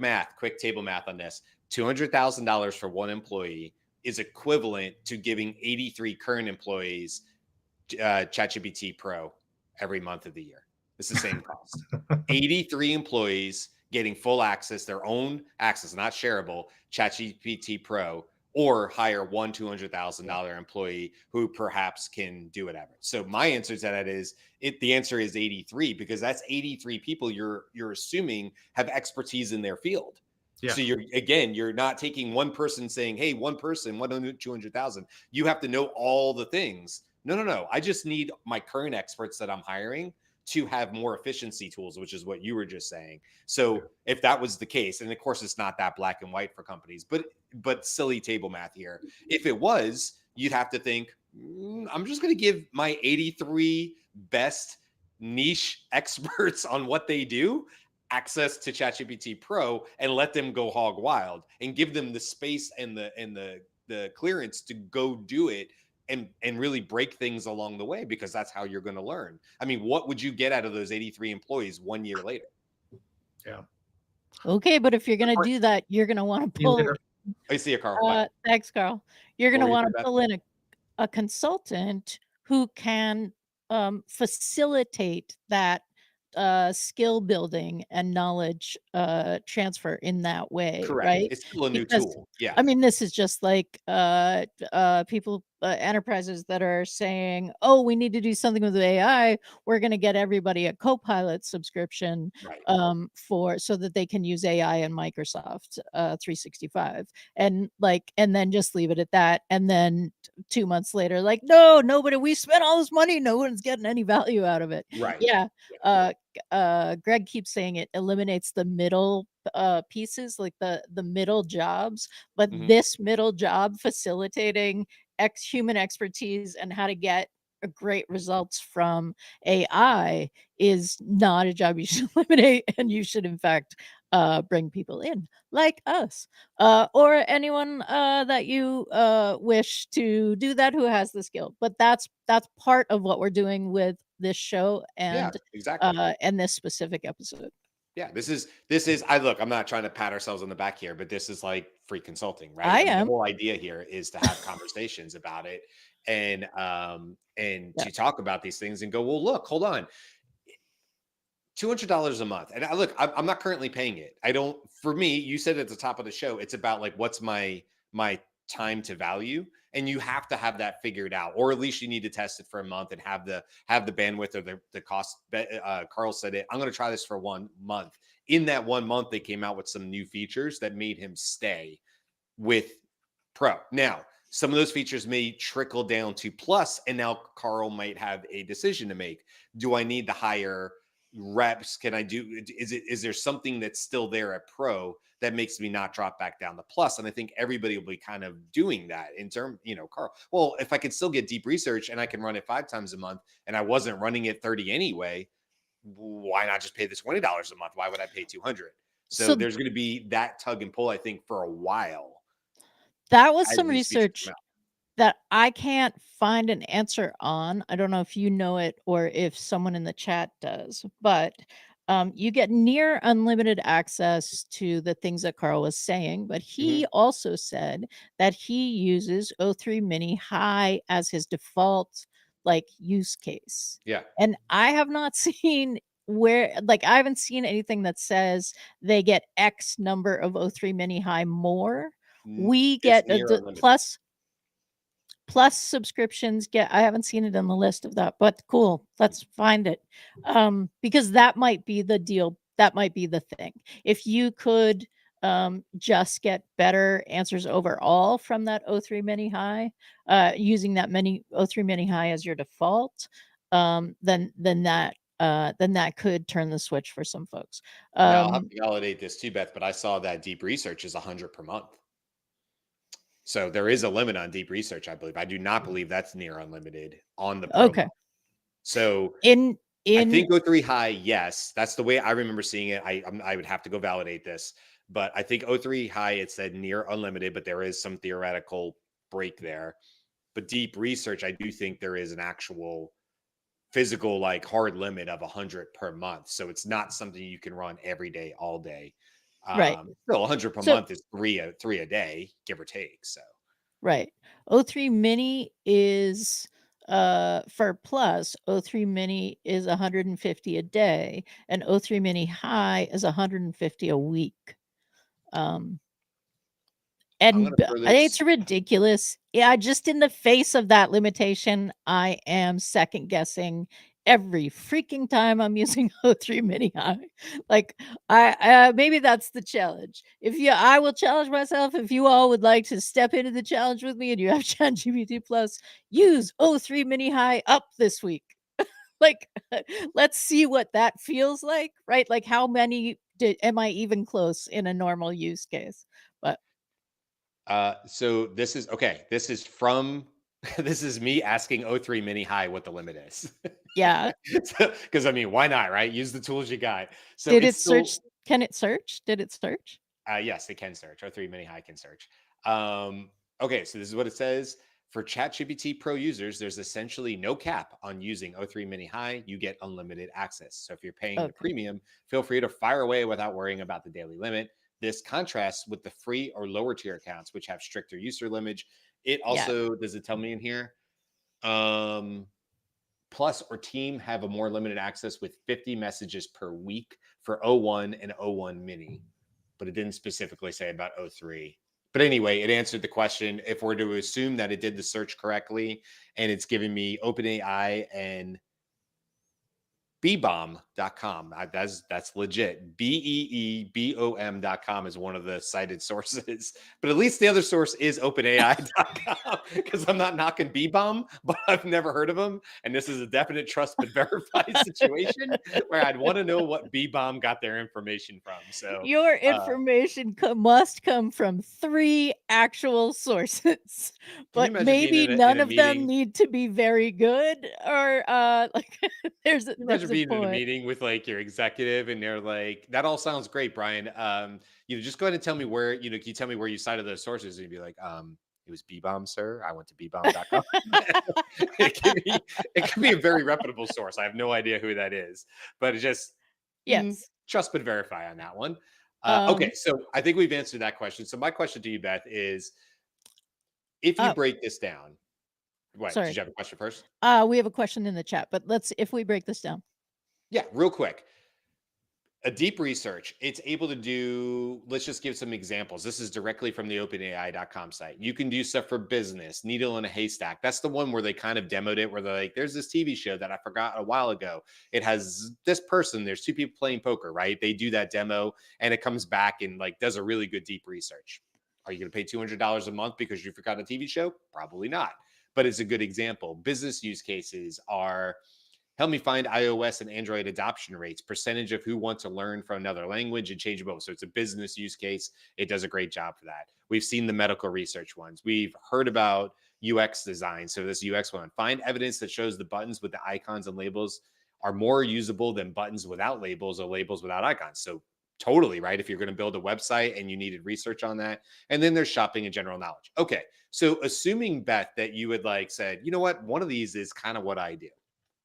Speaker 1: table math on this: $200,000 for one employee is equivalent to giving 83 current employees ChatGPT Pro every month of the year. It's the same cost. 83 employees getting full access, their own access, not shareable, ChatGPT Pro, or hire one $200,000 employee who perhaps can do whatever. So my answer to that is the answer is 83 because that's 83 people you're assuming have expertise in their field.
Speaker 3: Yeah.
Speaker 1: So you're not taking one person saying, hey, one person, 200,000. You have to know all the things. No. I just need my current experts that I'm hiring to have more efficiency tools, which is what you were just saying. So if that was the case, and of course it's not that black and white for companies, but silly table math here. If it was, you'd have to think, I'm just going to give my 83 best niche experts on what they do access to ChatGPT Pro and let them go hog wild and give them the space and the clearance to go do it and really break things along the way because that's how you're going to learn. I mean, what would you get out of those 83 employees 1 year later?
Speaker 3: Yeah.
Speaker 2: Okay, but if you're going to do that, you're going to want to
Speaker 3: See you
Speaker 2: pull
Speaker 3: later.
Speaker 1: I see you, Carl. Bye.
Speaker 2: thanks, Carl. You're going
Speaker 1: What
Speaker 2: to
Speaker 1: were you
Speaker 2: want
Speaker 1: saying,
Speaker 2: to
Speaker 1: Beth?
Speaker 2: pull in a consultant who can facilitate that skill building and knowledge transfer in that way,
Speaker 1: Correct.
Speaker 2: right?
Speaker 1: It's still a new
Speaker 2: Because
Speaker 1: tool. Yeah.
Speaker 2: I mean, this is just like people, enterprises that are saying, "Oh, we need to do something with AI. We're going to get everybody a Copilot subscription
Speaker 1: Right.
Speaker 2: for so that they can use AI in Microsoft 365," and then just leave it at that. And then 2 months later, like, no, nobody. We spent all this money. No one's getting any value out of it.
Speaker 1: Right.
Speaker 2: Yeah. Greg keeps saying it eliminates the middle pieces, like the middle jobs, but
Speaker 1: Mhm.
Speaker 2: this middle job facilitating human expertise and how to get great results from AI is not a job you should eliminate, and you should in fact bring people in like us or anyone that you wish to do that who has the skill. But that's part of what we're doing with this show
Speaker 1: Yeah, exactly.
Speaker 2: and this specific episode.
Speaker 1: Yeah, this is I look, I'm not trying to pat ourselves on the back here, but this is like free consulting, right?
Speaker 2: I
Speaker 1: I mean, the
Speaker 2: am.
Speaker 1: whole idea here is to have conversations about it and
Speaker 2: Yeah.
Speaker 1: to talk about these things and go, well, look, hold on. $200 a month. And I'm not currently paying it. I don't, for me, you said at the top of the show, it's about like, what's my time to value, and you have to have that figured out, or at least you need to test it for a month and have the bandwidth or the cost. Karl said it. I'm going to try this for 1 month. In that 1 month, they came out with some new features that made him stay with Pro. Now, some of those features may trickle down to Plus, and now Karl might have a decision to make. Do I need the higher reps? Can I do, is there something that's still there at Pro that makes me not drop back down to Plus? And I think everybody will be kind of doing that in term, Karl, well, if I could still get deep research and I can run it 5 times a month and I wasn't running it 30 anyway, why not just pay the $20 a month? Why would I pay 200? So there's going to be that tug and pull, I think, for a while.
Speaker 2: That was some research that I can't find an answer on. I don't know if you know it or if someone in the chat does, but you get near unlimited access to the things that Karl was saying, but he also said that he uses O3 Mini High as his default use case.
Speaker 1: Yeah.
Speaker 2: And I have not seen I haven't seen anything that says they get X number of O3 Mini High more. We get plus subscriptions I haven't seen it on the list of that, but cool. Let's find it. Because that might be the deal. That might be the thing. If you could just get better answers overall from that O3 Mini High, using that O3 Mini High as your default, then that could turn the switch for some folks.
Speaker 1: Now I'll have to validate this too, Beth, but I saw that deep research is 100 per month. So there is a limit on deep research, I believe. I do not believe that's near unlimited on the Pro.
Speaker 2: Okay.
Speaker 1: So
Speaker 2: I
Speaker 1: think O3 High, yes, that's the way I remember seeing it. I would have to go validate this, but I think O3 High, it said near unlimited, but there is some theoretical break there. But deep research, I do think there is an actual physical hard limit of 100 per month. So it's not something you can run every day, all day.
Speaker 2: Right.
Speaker 1: Still 100 per month is three a day, give or take. So
Speaker 2: right. O3 Mini is for Plus, O3 Mini is 150 a day, and O3 Mini High is 150 a week. And it's ridiculous. Yeah, just in the face of that limitation, I am second guessing every freaking time I'm using O3 Mini High. I maybe that's the challenge. I will challenge myself. If you all would like to step into the challenge with me and you have ChatGPT Plus, use O3 Mini High up this week. Let's see what that feels like, right? How many am I even close in a normal use case? But
Speaker 1: so this is okay. This is from this is me asking O3 Mini High what the limit is.
Speaker 2: Yeah.
Speaker 1: Because I mean, why not, right? Use the tools you got. So
Speaker 2: did it search? Can it search? Did it search?
Speaker 1: Yes, it can search. O3 Mini High can search. Okay, so this is what it says. For ChatGPT Pro users, there's essentially no cap on using O3 Mini High. You get unlimited access. So if you're paying the premium, feel free to fire away without worrying about the daily limit. This contrasts with the free or lower tier accounts, which have stricter user limits. It also, does it tell me in here? Plus or Team have a more limited access with 50 messages per week for O1 and O1 Mini, but it didn't specifically say about O3. But anyway, it answered the question. If we're to assume that it did the search correctly and it's giving me OpenAI and beebom.com. That's legit. BEEBOM.com is one of the cited sources, but at least the other source is OpenAI.com because I'm not knocking Beebom, but I've never heard of them. And this is a definite trust but verify situation where I'd want to know what Beebom got their information from. So
Speaker 2: your information must come from 3 actual sources, but maybe none of them need to be very good or there's
Speaker 1: being in a meeting with your executive and they're like, that all sounds great, Brian. Just go ahead and tell me where, can you tell me where you cited those sources? And you'd be like, it was Beebom, sir. I went to beebom.com. it could be a very reputable source. I have no idea who that is, but it just, trust but verify on that one. Okay. So I think we've answered that question. So my question to you, Beth, is if you break this down, did you have a question first?
Speaker 2: We have a question in the chat, but if we break this down.
Speaker 1: Yeah, real quick. a deep research, it's able to do, let's just give some examples. This is directly from the openai.com site. You can do stuff for business, needle in a haystack. That's the one where they kind of demoed it, where they're like, there's this TV show that I forgot a while ago. It has this person, there's two people playing poker, right? They do that demo and it comes back and like does a really good deep research. Are you going to pay $200 a month because you forgot a TV show? Probably not. But it's a good example. Business use cases are, help me find iOS and Android adoption rates, percentage of who want to learn from another language and change both. So it's a business use case. It does a great job for that. We've seen the medical research ones. We've heard about UX design. So this UX one, find evidence that shows the buttons with the icons and labels are more usable than buttons without labels or labels without icons. So totally, right? If you're going to build a website and you needed research on that. And then there's shopping and general knowledge. Okay. So assuming, Beth, that you would like said, you know what, one of these is kind of what I do.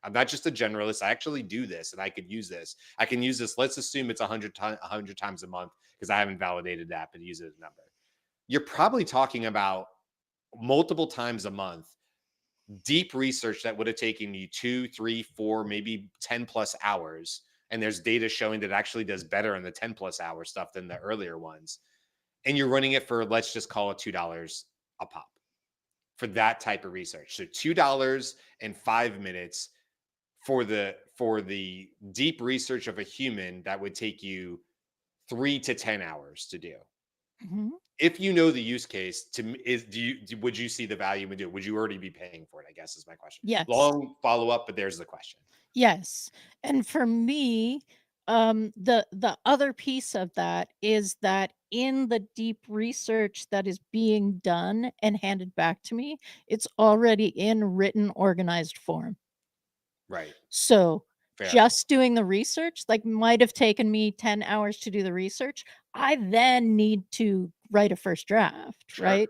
Speaker 1: I'm not just a generalist. I actually do this and I could use this. I can use this. Let's assume it's 100 times a month because I haven't validated that, but use it as a number. You're probably talking about multiple times a month, deep research that would have taken you 2, 3, 4, maybe 10 plus hours. And there's data showing that it actually does better in the 10 plus hour stuff than the earlier ones. And you're running it for, let's just call it $2 a pop for that type of research. So $2 and 5 minutes for the deep research of a human that would take you 3 to 10 hours to do.
Speaker 2: Mhm.
Speaker 1: If you know the use case, would you see the value in do it? Would you already be paying for it? I guess is my question.
Speaker 2: Yes.
Speaker 1: Long follow up, but there's the question.
Speaker 2: Yes. And for me, the other piece of that is that in the deep research that is being done and handed back to me, it's already in written, organized form.
Speaker 1: Right.
Speaker 2: So
Speaker 1: Fair.
Speaker 2: just doing the research, like, might have taken me 10 hours to do the research. I then need to write a first draft,
Speaker 1: Sure.
Speaker 2: right?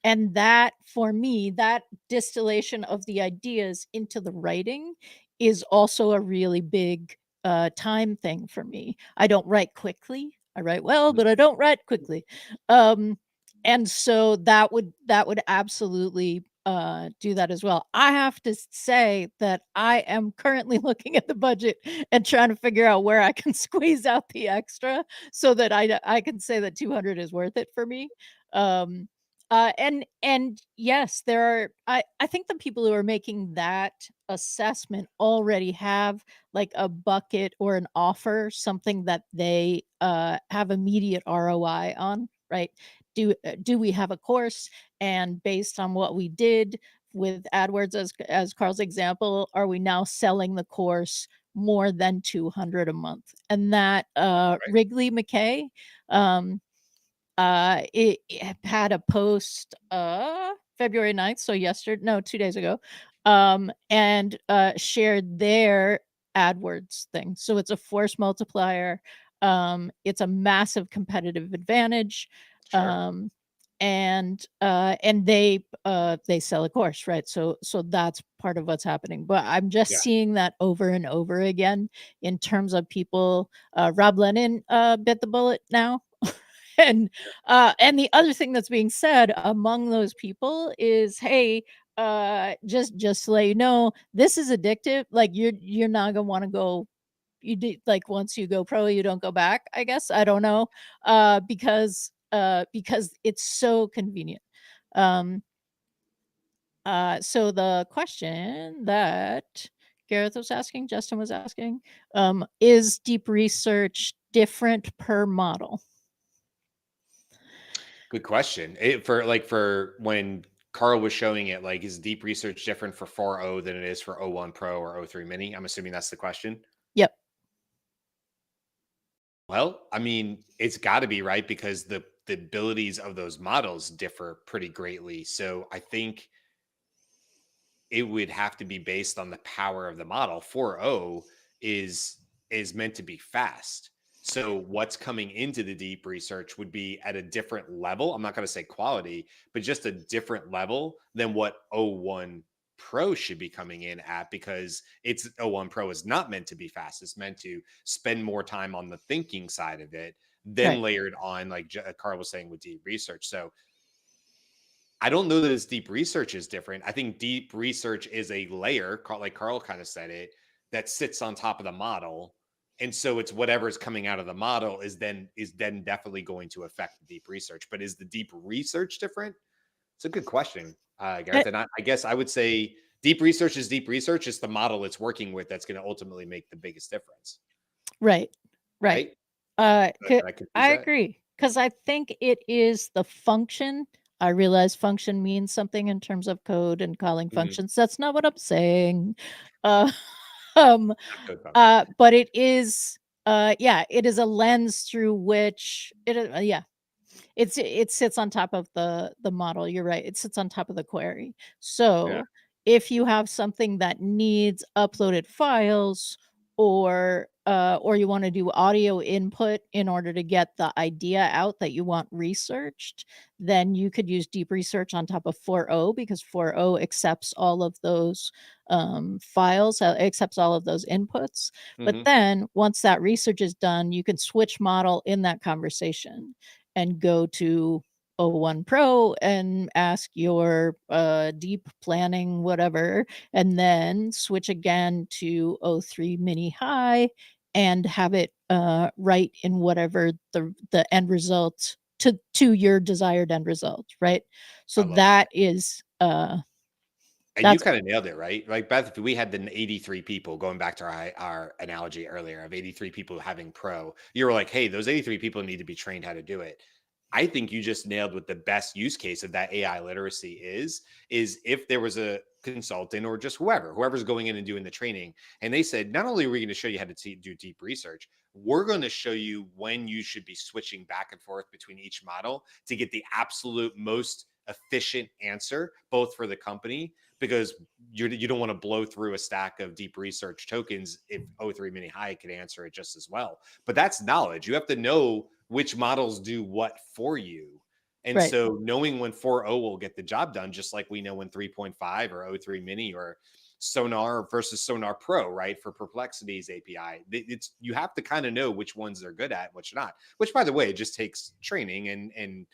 Speaker 2: And that, for me, that distillation of the ideas into the writing is also a really big time thing for me. I don't write quickly. I write well, but I don't write quickly. And so that would absolutely do that as well. I have to say that I am currently looking at the budget and trying to figure out where I can squeeze out the extra so that I can say that 200 is worth it for me. Um, and yes, there are, I think the people who are making that assessment already have like a bucket or an offer, something that they have immediate ROI on, right? Do we have a course, and based on what we did with AdWords as Carl's example, are we now selling the course more than 200 a month? And that
Speaker 1: Right.
Speaker 2: Wrigley McKay, it had a post February 9th, so 2 days ago, and shared their AdWords thing. So it's a force multiplier. It's a massive competitive advantage.
Speaker 1: Sure.
Speaker 2: And they sell a course, right? So that's part of what's happening. But I'm just
Speaker 1: Yeah.
Speaker 2: seeing that over and over again in terms of people. Rob Lennon bit the bullet now. And the other thing that's being said among those people is, hey, just to let you know, this is addictive. Like, you're not gonna want to go. You do, like, once you go pro, you don't go back, I guess. I don't know. Because it's so convenient. So the question that Gareth was asking, Justin was asking, is deep research different per model?
Speaker 1: Good question. For when Carl was showing it, like, is deep research different for 4.0 than it is for O1 Pro or O3 Mini? I'm assuming that's the question.
Speaker 2: Yep.
Speaker 1: Well, I mean, it's got to be, right, because the abilities of those models differ pretty greatly. So I think it would have to be based on the power of the model. 4.0 is meant to be fast. So what's coming into the deep research would be at a different level. I'm not going to say quality, but just a different level than what O1 Pro should be coming in at, because it's O1 Pro is not meant to be fast. It's meant to spend more time on the thinking side of it, then
Speaker 2: Right.
Speaker 1: layered on, like Carl was saying, with deep research. So I don't know that his deep research is different. I think deep research is a layer, like Carl kind of said it, that sits on top of the model And so it's whatever's coming out of the model is then definitely going to affect the deep research. But is the deep research different? It's a good question,
Speaker 2: Eh,
Speaker 1: Gareth. And I guess I would say deep research is deep research. It's the model it's working with that's going to ultimately make the biggest difference,
Speaker 2: right, right.
Speaker 1: right?
Speaker 2: C
Speaker 1: Did I confuse
Speaker 2: I
Speaker 1: that?
Speaker 2: agree, because I think it is the function. I realize function means something in terms of code and calling
Speaker 1: Mhm.
Speaker 2: functions. That's not what I'm saying. Uh, um,
Speaker 1: Not code function.
Speaker 2: but it is, yeah, it is a lens through which yeah, it sits on top of the model. You're right. It sits on top of the query.
Speaker 1: Yeah.
Speaker 2: So if you have something that needs uploaded files, or you want to do audio input in order to get the idea out that you want researched, then you could use deep research on top of 4.0, because 4.0 accepts all of those files, accepts all of those inputs. But
Speaker 1: Hmm.
Speaker 2: then once that research is done, you can switch model in that conversation and go to O1 Pro and ask your deep planning, whatever, and then switch again to O3 Mini High and have it write in whatever the end result to your desired end result, right? So
Speaker 1: I love that.
Speaker 2: that is
Speaker 1: And you
Speaker 2: that's
Speaker 1: kind of nailed it, right? Like Beth, if we had the 83 people, going back to our analogy earlier of 83 people having pro, you were like, hey, those 83 people need to be trained how to do it. I think you just nailed what the best use case of that AI literacy is if there was a consultant or just whoever's going in and doing the training, and they said, not only are we going to show you how to do deep research, we're going to show you when you should be switching back and forth between each model to get the absolute most efficient answer, both for the company, because you don't want to blow through a stack of deep research tokens if O3 Mini High can answer it just as well. But that's knowledge. You have to know which models do what for you. And
Speaker 2: right.
Speaker 1: so knowing when 4.0 will get the job done, just like we know when 3.5 or O3 Mini or Sonar versus Sonar Pro, right? For Perplexity's API, it's you have to kind of know which ones they're good at, which not. Which, by the way, it just takes training and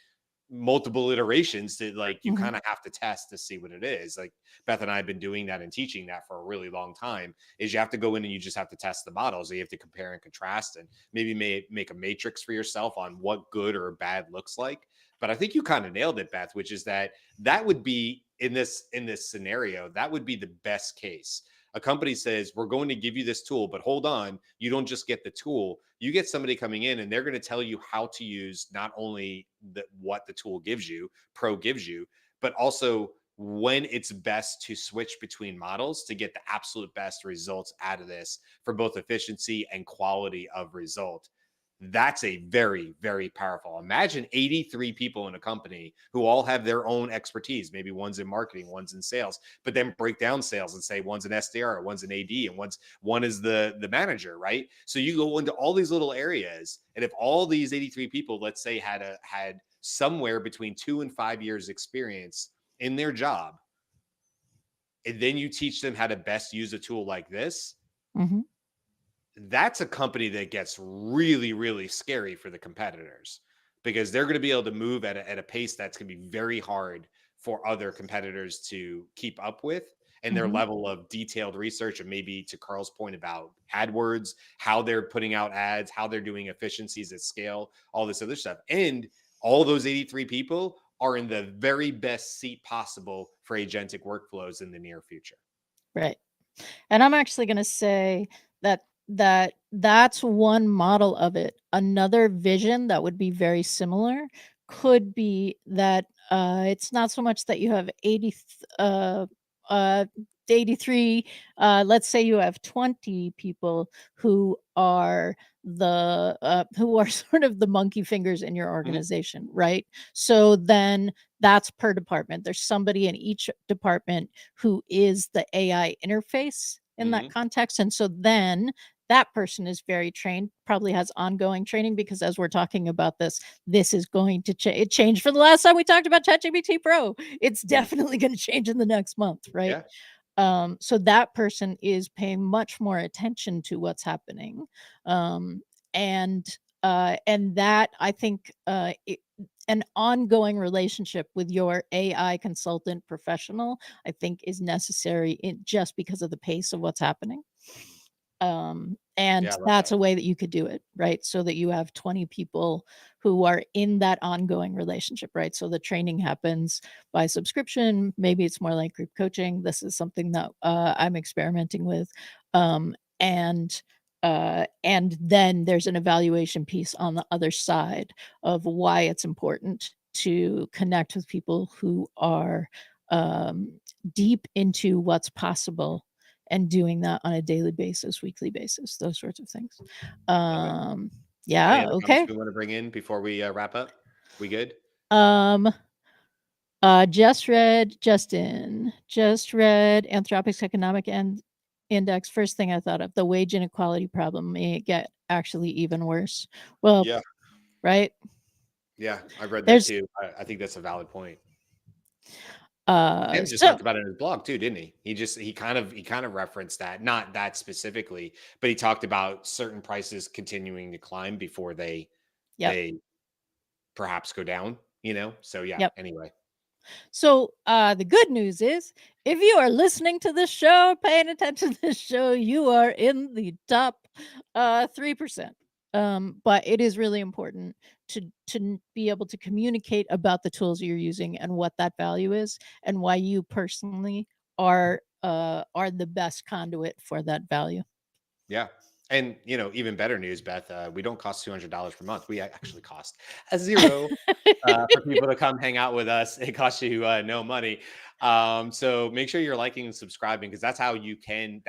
Speaker 1: multiple iterations to like you
Speaker 2: Mhm.
Speaker 1: kind of have to test to see what it is. Like Beth and I have been doing that and teaching that for a really long time. Is you have to go in and you just have to test the models. So you have to compare and contrast and maybe make a matrix for yourself on what good or bad looks like. But I think you kind of nailed it, Beth, which is that would be in this scenario, that would be the best case. A company says, we're going to give you this tool, but hold on, you don't just get the tool. You get somebody coming in and they're going to tell you how to use not only what the tool gives you, Pro gives you, but also when it's best to switch between models to get the absolute best results out of this for both efficiency and quality of result. That's a very, very powerful. Imagine 83 people in a company who all have their own expertise. Maybe one's in marketing, one's in sales, but then break down sales and say one's an SDR, one's an AD, and one is the manager, right? So you go into all these little areas, and if all these 83 people, let's say, had somewhere between 2 and 5 years experience in their job, and then you teach them how to best use a tool like this,
Speaker 2: Mhm.
Speaker 1: that's a company that gets really, really scary for the competitors because they're going to be able to move at a pace that's going to be very hard for other competitors to keep up with. And their
Speaker 2: Mhm.
Speaker 1: level of detailed research, and maybe to Carl's point about AdWords, how they're putting out ads, how they're doing efficiencies at scale, all this other stuff. And all those 83 people are in the very best seat possible for agentic workflows in the near future.
Speaker 2: Right. And I'm actually going to say that's one model of it. Another vision that would be very similar could be that it's not so much that you have uh 83, let's say you have 20 people who are who are sort of the monkey fingers in your
Speaker 1: Mhm.
Speaker 2: organization, right? So then that's per department. There's somebody in each department who is the AI interface in that
Speaker 1: Mhm.
Speaker 2: context. And so then that person is very trained, probably has ongoing training, because as we're talking about this is going to change. It changed from the last time we talked about ChatGPT Pro. It's
Speaker 1: Mhm.
Speaker 2: definitely going to change in the next month, right?
Speaker 1: Yeah.
Speaker 2: So that person is paying much more attention to what's happening. Um, and and that I think an ongoing relationship with your AI consultant professional, I think, is necessary just because of the pace of what's happening. And
Speaker 1: Yeah, I love
Speaker 2: that's
Speaker 1: that.
Speaker 2: a way that you could do it, right? So that you have 20 people who are in that ongoing relationship, right? So the training happens by subscription. Maybe it's more like group coaching. This is something that I'm experimenting with. Um, and then there's an evaluation piece on the other side of why it's important to connect with people who are deep into what's possible and doing that on a daily basis, weekly basis, those sorts of things.
Speaker 1: Love it. Any
Speaker 2: Yeah,
Speaker 1: other comments
Speaker 2: okay.
Speaker 1: we want to bring in before we wrap up? We good?
Speaker 2: Um, just read Anthropic's economic index. First thing I thought of, the wage inequality problem may get actually even worse. Well,
Speaker 1: Yeah.
Speaker 2: right?
Speaker 1: Yeah, I read that
Speaker 2: There's
Speaker 1: too. I think that's a valid point. Tim just
Speaker 2: so
Speaker 1: talked about it in his blog too, didn't he? He kind of referenced that, not that specifically, but he talked about certain prices continuing to climb before
Speaker 2: yep,
Speaker 1: they perhaps go down, So yeah,
Speaker 2: yep.
Speaker 1: anyway.
Speaker 2: So the good news is, if you are listening to this show, paying attention to this show, you are in the top 3%. But it is really important to be able to communicate about the tools you're using and what that value is, and why you personally are the best conduit for that value.
Speaker 1: Yeah. And even better news, Beth, we don't cost $200 per month. We actually cost a zero for people to come hang out with us. It costs you no money. So make sure you're liking and subscribing, because that's how you can.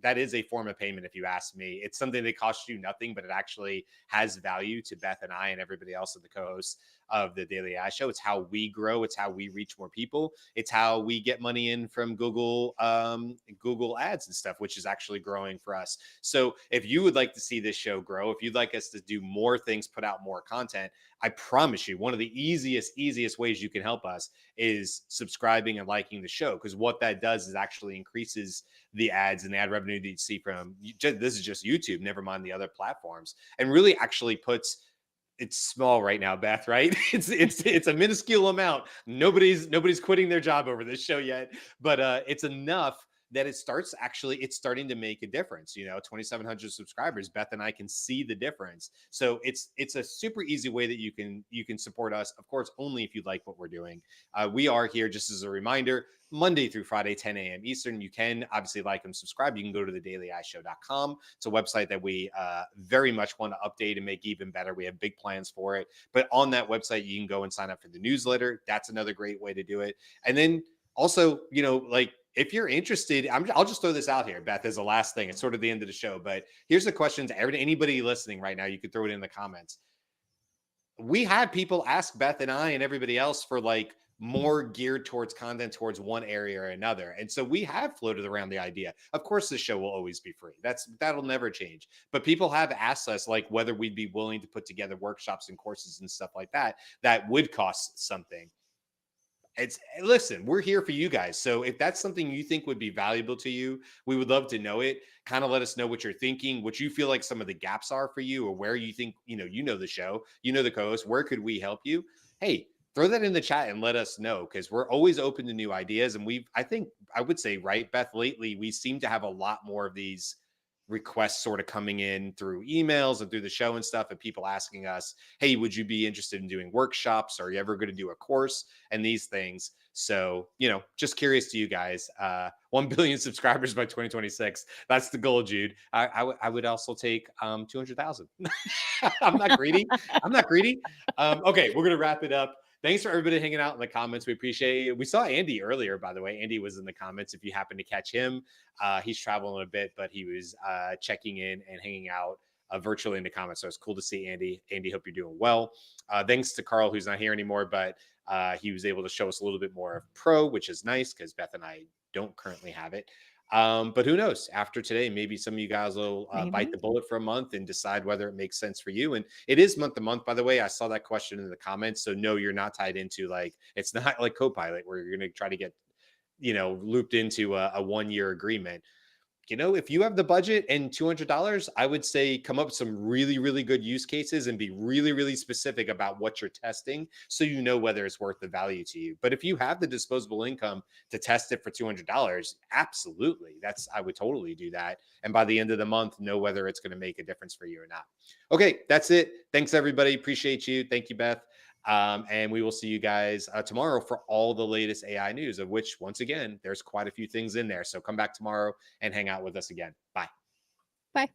Speaker 1: That is a form of payment. If you ask me, it's something that costs you nothing, but it actually has value to Beth and I and everybody else, of the co-hosts of the Daily AI Show. It's how we grow. It's how we reach more people. It's how we get money in from Google ads and stuff, which is actually growing for us. So if you would like to see this show grow, if you'd like us to do more things, put out more content, I promise you, one of the easiest ways you can help us is subscribing and liking the show, because what that does is actually increases the ads and the ad revenue that you see from this is just YouTube, never mind the other platforms, and really actually puts. It's small right now, Beth, right? It's a minuscule amount. Nobody's quitting their job over this show yet, but it's enough that it's starting to make a difference. 2,700 subscribers, Beth and I can see the difference. So it's a super easy way that you can support us, of course, only if you like what we're doing. We are here, just as a reminder, Monday through Friday, 10 a.m. Eastern. You can obviously like and subscribe. You can go to thedailyishow.com. It's a website that we very much want to update and make even better. We have big plans for it. But on that website, you can go and sign up for the newsletter. That's another great way to do it. And then also, like, if you're interested, I'll just throw this out here, Beth, as the last thing. It's sort of the end of the show, but here's the question to anybody listening right now. You could throw it in the comments. We had people ask Beth and I and everybody else for like more geared towards content towards one area or another. And so we have floated around the idea. Of course, the show will always be free. That'll never change. But people have asked us like whether we'd be willing to put together workshops and courses and stuff like that would cost something. Listen, we're here for you guys. So if that's something you think would be valuable to you, we would love to know it. Kind of let us know what you're thinking, what you feel like some of the gaps are for you, or where you think, the show, the co-host, where could we help you? Hey, throw that in the chat and let us know, because we're always open to new ideas. And I would say, right, Beth, lately, we seem to have a lot more of these requests sort of coming in through emails and through the show and stuff, and people asking us, hey, would you be interested in doing workshops? Are you ever going to do a course and these things? So, just curious to you guys. 1 billion subscribers by 2026. That's the goal, Jude. I would also take 200,000. I'm not greedy. Okay, we're gonna wrap it up. Thanks for everybody hanging out in the comments. We appreciate it. We saw Andy earlier, by the way. Andy was in the comments. If you happen to catch him, he's traveling a bit, but he was checking in and hanging out virtually in the comments. So it's cool to see Andy. Andy, hope you're doing well. Thanks to Carl, who's not here anymore, but he was able to show us a little bit more of Pro, which is nice because Beth and I don't currently have it. But who knows? After today, maybe some of you guys will bite the bullet for a month and decide whether it makes sense for you. And it is month to month, by the way. I saw that question in the comments. So no, you're not tied into it's not like Copilot where you're going to try to get, looped into a 1-year agreement. you know, if you have the budget and $200, I would say come up with some really, really good use cases and be really, really specific about what you're testing so you know whether it's worth the value to you. But if you have the disposable income to test it for $200, absolutely. I would totally do that. And by the end of the month, know whether it's going to make a difference for you or not. Okay, that's it. Thanks, everybody. Appreciate you. Thank you, Beth. And we will see you guys tomorrow for all the latest AI news, of which, once again, there's quite a few things in there. So come back tomorrow and hang out with us again. Bye.
Speaker 2: Bye.